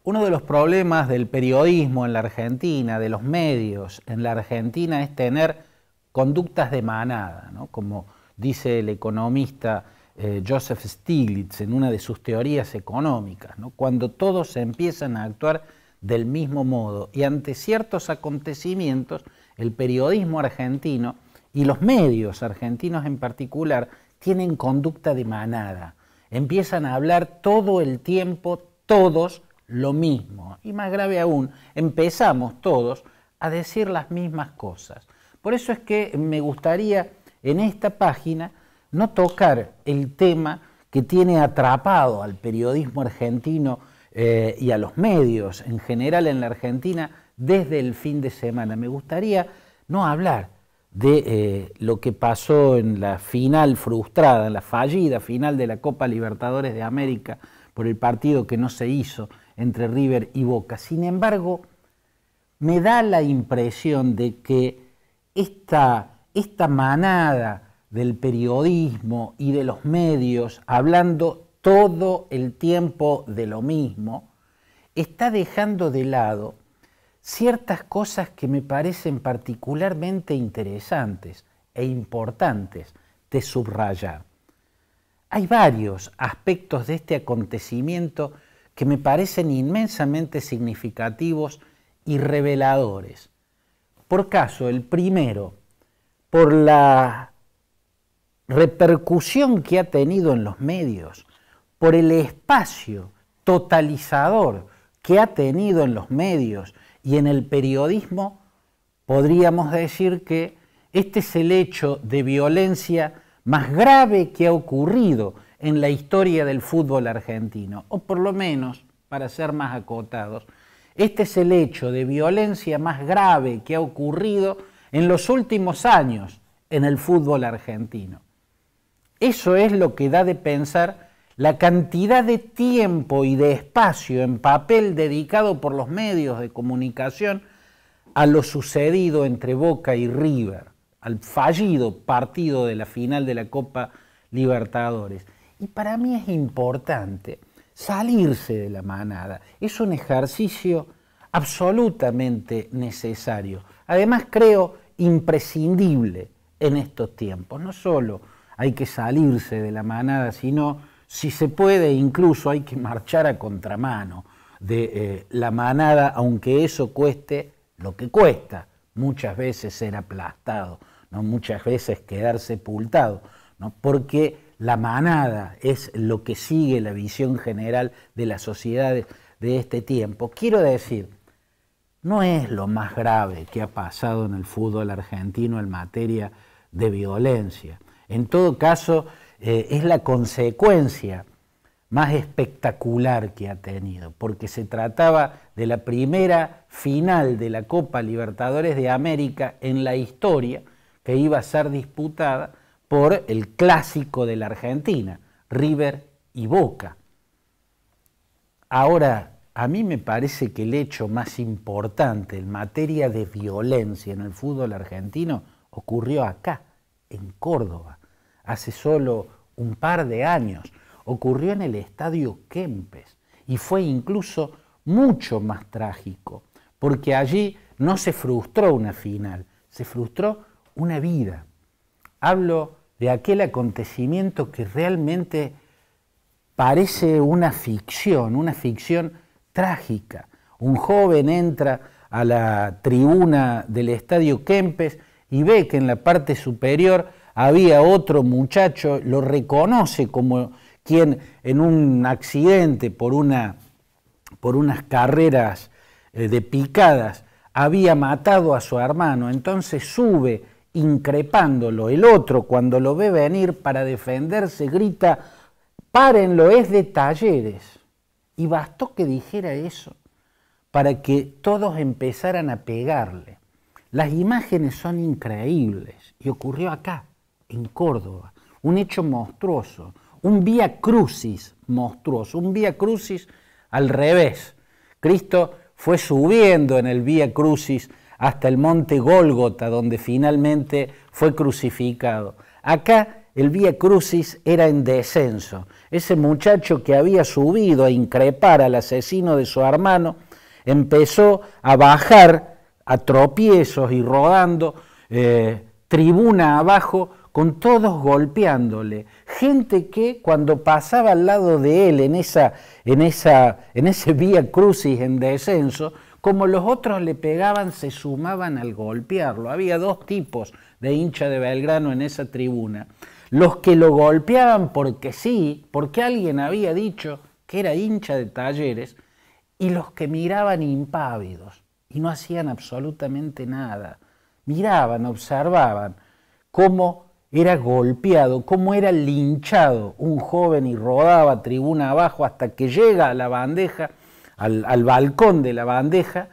Uno de los problemas del periodismo en la Argentina, de los medios en la Argentina, es tener conductas de manada, ¿no? Como dice el economista Joseph Stiglitz en una de sus teorías económicas, ¿no? Cuando todos empiezan a actuar del mismo modo y ante ciertos acontecimientos, el periodismo argentino y los medios argentinos en particular tienen conducta de manada. Empiezan a hablar todo el tiempo, todos, lo mismo. Y más grave aún, empezamos todos a decir las mismas cosas. Por eso es que me gustaría en esta página no tocar el tema que tiene atrapado al periodismo argentino y a los medios en general en la Argentina desde el fin de semana. Me gustaría no hablar de lo que pasó en la final frustrada, en la fallida final de la Copa Libertadores de América por el partido que no se hizo entre River y Boca. Sin embargo, me da la impresión de que esta manada del periodismo y de los medios, hablando todo el tiempo de lo mismo, está dejando de lado ciertas cosas que me parecen particularmente interesantes e importantes de subrayar. Hay varios aspectos de este acontecimiento que me parecen inmensamente significativos y reveladores. Por caso, el primero, por la repercusión que ha tenido en los medios, por el espacio totalizador que ha tenido en los medios y en el periodismo, podríamos decir que este es el hecho de violencia más grave que ha ocurrido en la historia del fútbol argentino, o por lo menos, para ser más acotados, este es el hecho de violencia más grave que ha ocurrido en los últimos años en el fútbol argentino. Eso es lo que da de pensar la cantidad de tiempo y de espacio en papel dedicado por los medios de comunicación a lo sucedido entre Boca y River, al fallido partido de la final de la Copa Libertadores. Y para mí es importante salirse de la manada. Es un ejercicio absolutamente necesario. Además, creo imprescindible en estos tiempos. No solo hay que salirse de la manada, sino, si se puede, incluso hay que marchar a contramano de la manada, aunque eso cueste lo que cuesta. Muchas veces ser aplastado, ¿no? Muchas veces quedar sepultado, ¿no? Porque la manada es lo que sigue la visión general de las sociedades de este tiempo. Quiero decir, no es lo más grave que ha pasado en el fútbol argentino en materia de violencia. En todo caso, es la consecuencia más espectacular que ha tenido, porque se trataba de la primera final de la Copa Libertadores de América en la historia que iba a ser disputada por el clásico de la Argentina, River y Boca. Ahora, a mí me parece que el hecho más importante en materia de violencia en el fútbol argentino ocurrió acá, en Córdoba, hace solo un par de años. Ocurrió en el Estadio Kempes y fue incluso mucho más trágico, porque allí no se frustró una final, se frustró una vida. Hablo de aquel acontecimiento que realmente parece una ficción trágica. Un joven entra a la tribuna del Estadio Kempes y ve que en la parte superior había otro muchacho, lo reconoce como quien en un accidente por unas carreras de picadas había matado a su hermano. Entonces sube increpándolo. El otro, cuando lo ve venir para defenderse, grita: párenlo, es de Talleres. Y bastó que dijera eso para que todos empezaran a pegarle. Las imágenes son increíbles y ocurrió acá, en Córdoba, un hecho monstruoso, un vía crucis monstruoso, un vía crucis al revés. Cristo fue subiendo en el vía crucis hasta el monte Gólgota, donde finalmente fue crucificado. Acá el Vía Crucis era en descenso. Ese muchacho que había subido a increpar al asesino de su hermano empezó a bajar a tropiezos y rodando tribuna abajo, con todos golpeándole. Gente que cuando pasaba al lado de él en ese Vía Crucis en descenso, como los otros le pegaban, se sumaban al golpearlo. Había dos tipos de hincha de Belgrano en esa tribuna. Los que lo golpeaban porque sí, porque alguien había dicho que era hincha de Talleres, y los que miraban impávidos y no hacían absolutamente nada. Miraban, observaban cómo era golpeado, cómo era linchado un joven y rodaba tribuna abajo hasta que llega a la bandeja, al balcón de la bandeja,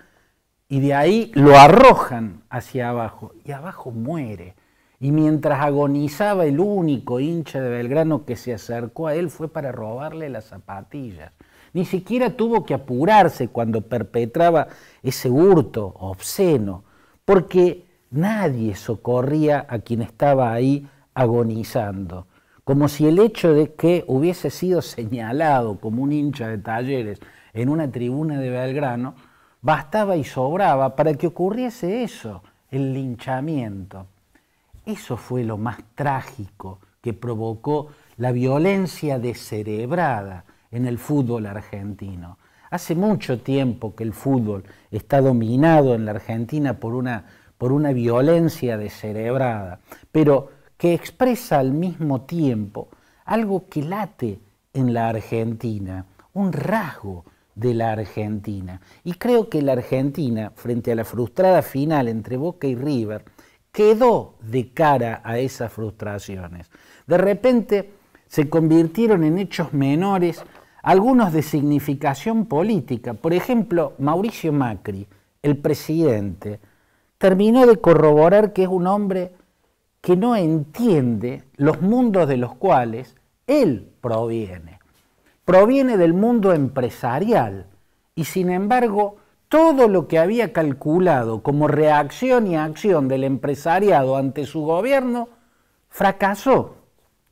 y de ahí lo arrojan hacia abajo, y abajo muere. Y mientras agonizaba, el único hincha de Belgrano que se acercó a él fue para robarle las zapatillas. Ni siquiera tuvo que apurarse cuando perpetraba ese hurto obsceno, porque nadie socorría a quien estaba ahí agonizando, como si el hecho de que hubiese sido señalado como un hincha de Talleres en una tribuna de Belgrano bastaba y sobraba para que ocurriese eso, el linchamiento. Eso fue lo más trágico que provocó la violencia descerebrada en el fútbol argentino. Hace mucho tiempo que el fútbol está dominado en la Argentina por una violencia descerebrada, pero que expresa al mismo tiempo algo que late en la Argentina, un rasgo de la Argentina. Y creo que la Argentina, frente a la frustrada final entre Boca y River, quedó de cara a esas frustraciones. De repente se convirtieron en hechos menores, algunos de significación política. Por ejemplo, Mauricio Macri, el presidente, terminó de corroborar que es un hombre que no entiende los mundos de los cuales él proviene. Proviene del mundo empresarial y, sin embargo, todo lo que había calculado como reacción y acción del empresariado ante su gobierno fracasó.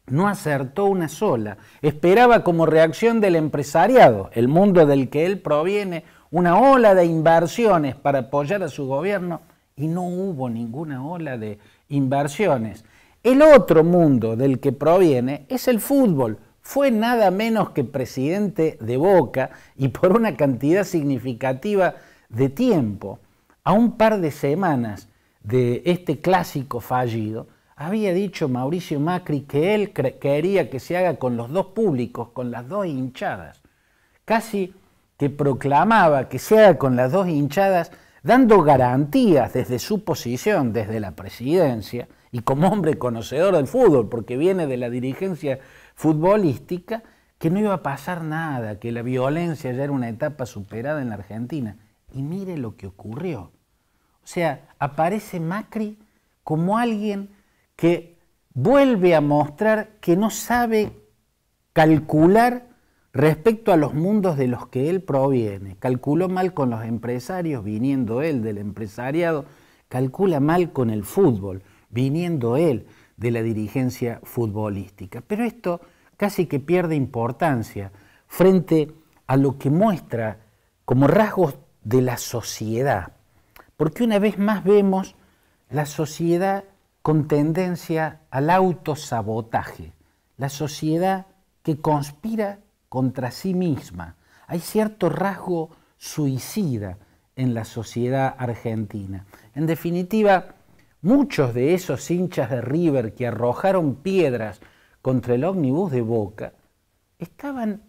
No acertó una sola. Esperaba como reacción del empresariado, el mundo del que él proviene, una ola de inversiones para apoyar a su gobierno, y no hubo ninguna ola de inversiones. El otro mundo del que proviene es el fútbol. Fue nada menos que presidente de Boca, y por una cantidad significativa de tiempo. A un par de semanas de este clásico fallido, había dicho Mauricio Macri que él quería que se haga con los dos públicos, con las dos hinchadas. Casi que proclamaba que se haga con las dos hinchadas, dando garantías desde su posición, desde la presidencia, y como hombre conocedor del fútbol, porque viene de la dirigencia futbolística, que no iba a pasar nada, que la violencia ya era una etapa superada en la Argentina. Y mire lo que ocurrió. O sea, aparece Macri como alguien que vuelve a mostrar que no sabe calcular respecto a los mundos de los que él proviene. Calculó mal con los empresarios, viniendo él del empresariado. Calcula mal con el fútbol, viniendo él de la dirigencia futbolística. Pero esto casi que pierde importancia frente a lo que muestra como rasgos de la sociedad. Porque una vez más vemos la sociedad con tendencia al autosabotaje, la sociedad que conspira contra sí misma. Hay cierto rasgo suicida en la sociedad argentina. En definitiva, muchos de esos hinchas de River que arrojaron piedras contra el ómnibus de Boca estaban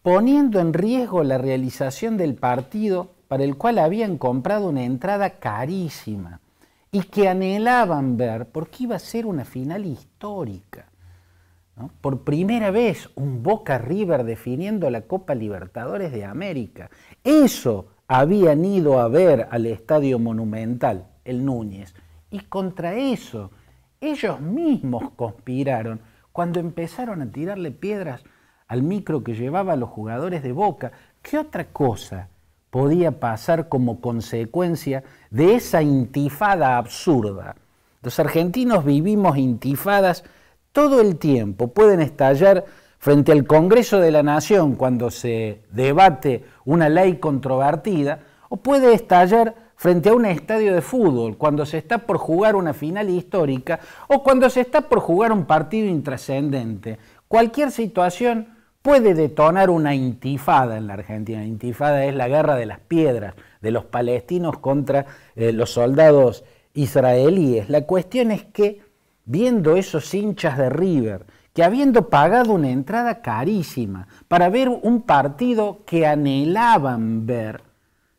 poniendo en riesgo la realización del partido para el cual habían comprado una entrada carísima y que anhelaban ver porque iba a ser una final histórica, ¿no? Por primera vez un Boca River definiendo la Copa Libertadores de América. Eso habían ido a ver al Estadio Monumental, el Núñez, y contra eso ellos mismos conspiraron cuando empezaron a tirarle piedras al micro que llevaba a los jugadores de Boca. ¿Qué otra cosa podía pasar como consecuencia de esa intifada absurda? Los argentinos vivimos intifadas todo el tiempo. Pueden estallar frente al Congreso de la Nación cuando se debate una ley controvertida, o puede estallar frente a un estadio de fútbol cuando se está por jugar una final histórica o cuando se está por jugar un partido intrascendente. Cualquier situación puede detonar una intifada en la Argentina. La intifada es la guerra de las piedras de los palestinos contra los soldados israelíes. La cuestión es que, viendo esos hinchas de River, que habiendo pagado una entrada carísima para ver un partido que anhelaban ver,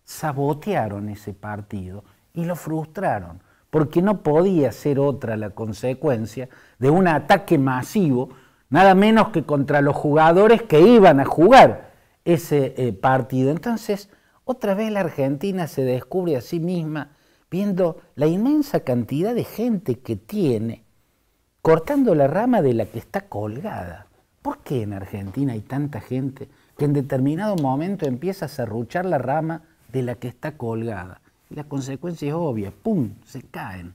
sabotearon ese partido y lo frustraron, porque no podía ser otra la consecuencia de un ataque masivo, nada menos que contra los jugadores que iban a jugar ese partido. Entonces, otra vez la Argentina se descubre a sí misma viendo la inmensa cantidad de gente que tiene, cortando la rama de la que está colgada. ¿Por qué en Argentina hay tanta gente que en determinado momento empieza a serruchar la rama de la que está colgada? Y la consecuencia es obvia, ¡pum!, se caen.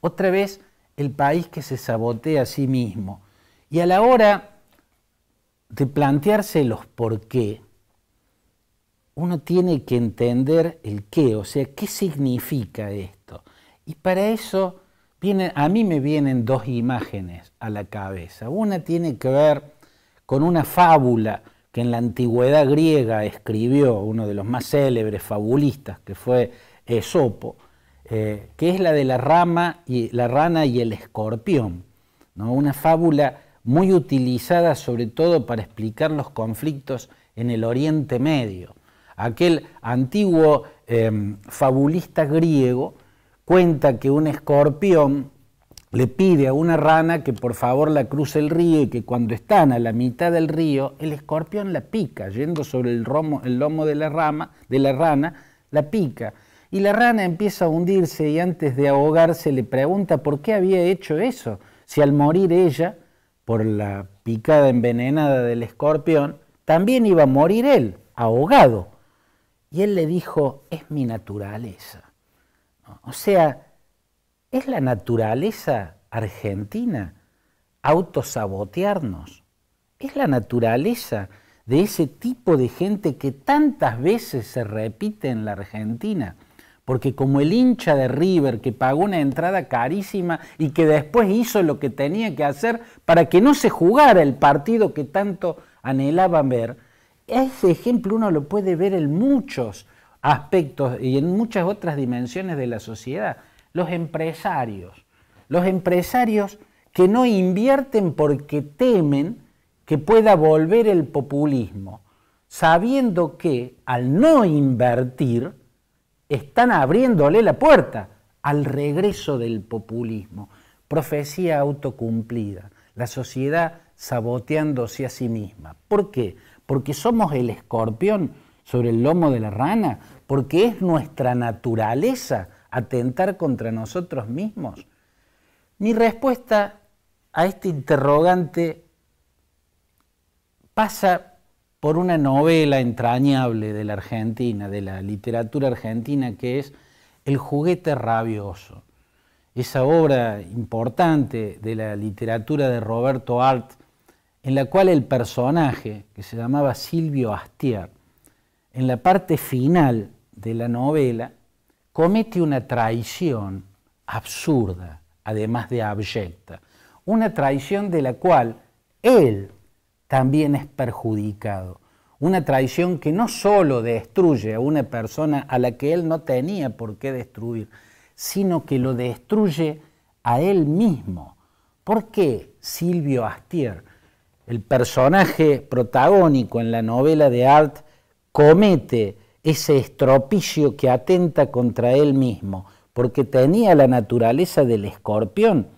Otra vez el país que se sabotea a sí mismo. Y a la hora de plantearse los por qué, uno tiene que entender el qué, o sea, qué significa esto. Y para eso a mí me vienen dos imágenes a la cabeza. Una tiene que ver con una fábula que en la antigüedad griega escribió uno de los más célebres fabulistas, que fue Esopo, que es la de la rana y el escorpión, ¿no? Una fábula muy utilizada sobre todo para explicar los conflictos en el Oriente Medio. Aquel antiguo fabulista griego cuenta que un escorpión le pide a una rana que por favor la cruce el río y que cuando están a la mitad del río, el escorpión la pica, yendo sobre el lomo de la rana, la pica. Y la rana empieza a hundirse y antes de ahogarse le pregunta por qué había hecho eso, si al morir ella, por la picada envenenada del escorpión, también iba a morir él, ahogado. Y él le dijo, es mi naturaleza. O sea, ¿es la naturaleza argentina autosabotearnos? ¿Es la naturaleza de ese tipo de gente que tantas veces se repite en la Argentina? Porque como el hincha de River que pagó una entrada carísima y que después hizo lo que tenía que hacer para que no se jugara el partido que tanto anhelaban ver, ese ejemplo uno lo puede ver en muchos aspectos y en muchas otras dimensiones de la sociedad. Los empresarios que no invierten porque temen que pueda volver el populismo, sabiendo que al no invertir están abriéndole la puerta al regreso del populismo. Profecía autocumplida, la sociedad saboteándose a sí misma. ¿Por qué? Porque somos el escorpión sobre el lomo de la rana, porque es nuestra naturaleza atentar contra nosotros mismos. Mi respuesta a este interrogante pasa por una novela entrañable de la Argentina, de la literatura argentina, que es El juguete rabioso. Esa obra importante de la literatura de Roberto Arlt, en la cual el personaje, que se llamaba Silvio Astier, en la parte final de la novela, comete una traición absurda, además de abyecta. Una traición de la cual él también es perjudicado. Una traición que no solo destruye a una persona a la que él no tenía por qué destruir, sino que lo destruye a él mismo. ¿Por qué Silvio Astier, el personaje protagónico en la novela de Arlt, comete ese estropicio que atenta contra él mismo? Porque tenía la naturaleza del escorpión.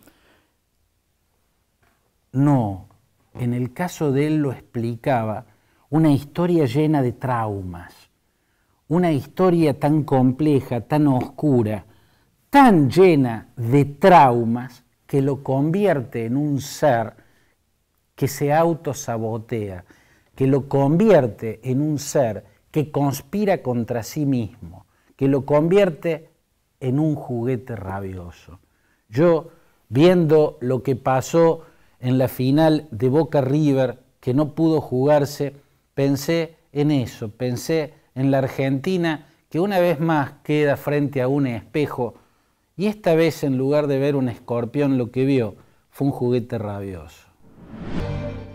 No, en el caso de él lo explicaba, una historia llena de traumas, una historia tan compleja, tan oscura, tan llena de traumas que lo convierte en un ser que se autosabotea, que lo convierte en un ser que conspira contra sí mismo, que lo convierte en un juguete rabioso. Yo viendo lo que pasó en la final de Boca River, que no pudo jugarse, pensé en eso, pensé en la Argentina, que una vez más queda frente a un espejo, y esta vez en lugar de ver un escorpión, lo que vio fue un juguete rabioso.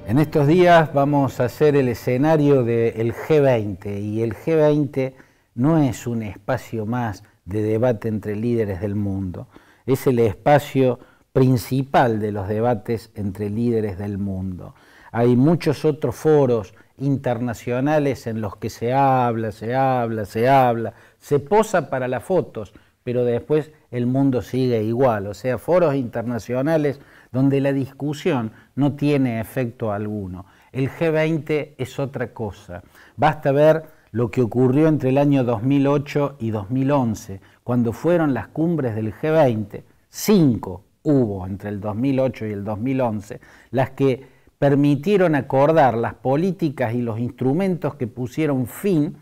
En estos días vamos a hacer el escenario del G20, y el G20 no es un espacio más de debate entre líderes del mundo, es el espacio principal de los debates entre líderes del mundo. Hay muchos otros foros internacionales en los que se habla, se posa para las fotos, pero después el mundo sigue igual, o sea, foros internacionales donde la discusión no tiene efecto alguno. El G20 es otra cosa. Basta ver lo que ocurrió entre el año 2008 y 2011, cuando fueron las cumbres del G20, 5 hubo entre el 2008 y el 2011, las que permitieron acordar las políticas y los instrumentos que pusieron fin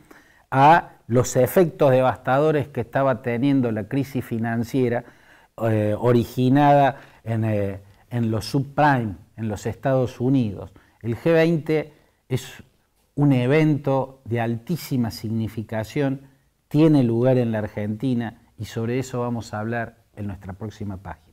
a los efectos devastadores que estaba teniendo la crisis financiera originada en los subprime, en los Estados Unidos. El G20 es un evento de altísima significación, tiene lugar en la Argentina y sobre eso vamos a hablar en nuestra próxima página.